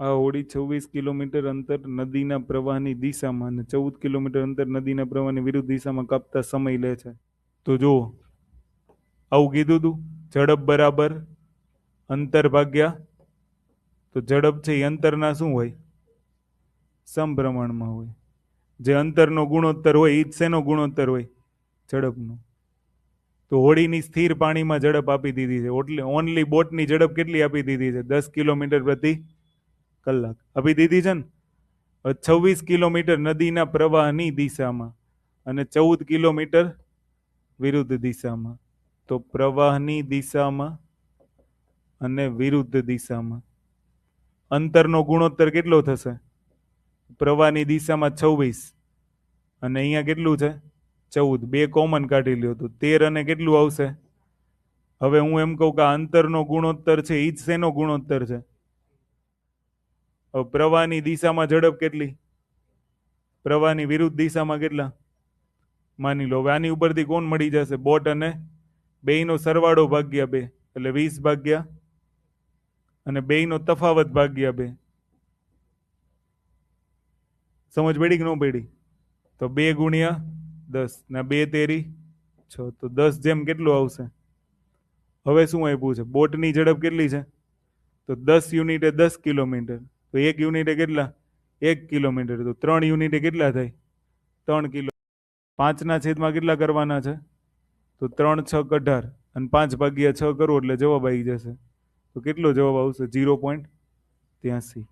આ હોડી 26 કિલોમીટર અંતર નદીના પ્રવાહની દિશામાં અને 14 કિલોમીટર અંતર નદીના પ્રવાહની વિરુદ્ધ દિશામાં કાપતા સમય લે છે. તો જુઓ, આવું કીધું તું, ઝડપ બરાબર અંતર ભાગ્યા, તો ઝડપ છે એ અંતરના શું હોય? સમપ્રમાણમાં હોય. જે અંતરનો ગુણોત્તર હોય એ જ શેનો ગુણોત્તર હોય? ઝડપનો. તો હોડીની સ્થિર પાણીમાં ઝડપ આપી દીધી છે, એટલે ઓનલી બોટની ઝડપ કેટલી આપી દીધી છે? 10 કિલોમીટર પ્રતિ કલાક આપી દીધી છે ને. 26 કિલોમીટર નદીના પ્રવાહની દિશામાં અને 14 કિલોમીટર વિરુદ્ધ દિશામાં. તો પ્રવાહની દિશામાં અને વિરુદ્ધ દિશામાં અંતરનો ગુણોત્તર કેટલો થશે? પ્રવાહની દિશામાં 26 અને અહીંયા કેટલું છે? 14. બે કોમન કાઢી લ્યો તો 13 અને કેટલું આવશે? હવે હું એમ કહું કે આ અંતરનો ગુણોત્તર છે એ જ શેનો ગુણોત્તર છે? હવે પ્રવાહની દિશામાં ઝડપ કેટલી? પ્રવાહની વિરુદ્ધ દિશામાં કેટલા? માની લો. હવે આની ઉપરથી કોણ મળી જશે? બોટ અને બેયનો સરવાળો ભાગ્યા 2 એટલે 20 ભાગ્યા અને બેયનો તફાવત ભાગ્યા 2. સમજ પડી કે ન પડી? તો 2 ગુણ્યા 10 ને 2 તેરી 6, તો 10 જેમ કેટલું આવશે? હવે શું આપ્યું છે? બોટની ઝડપ કેટલી છે? તો 10 યુનિટે 10 કિલોમીટર, તો 1 યુનિટે કેટલા? 1 કિલોમીટર. તો 3 યુનિટે કેટલા થાય? 3 કિલો. 5ના છેદમાં કેટલા કરવાના છે? તો 3 6 18 અને 5 ભાગ્યા 6 કરો એટલે જવાબ આવી જશે. તો કેટલો જવાબ આવશે? 0.83.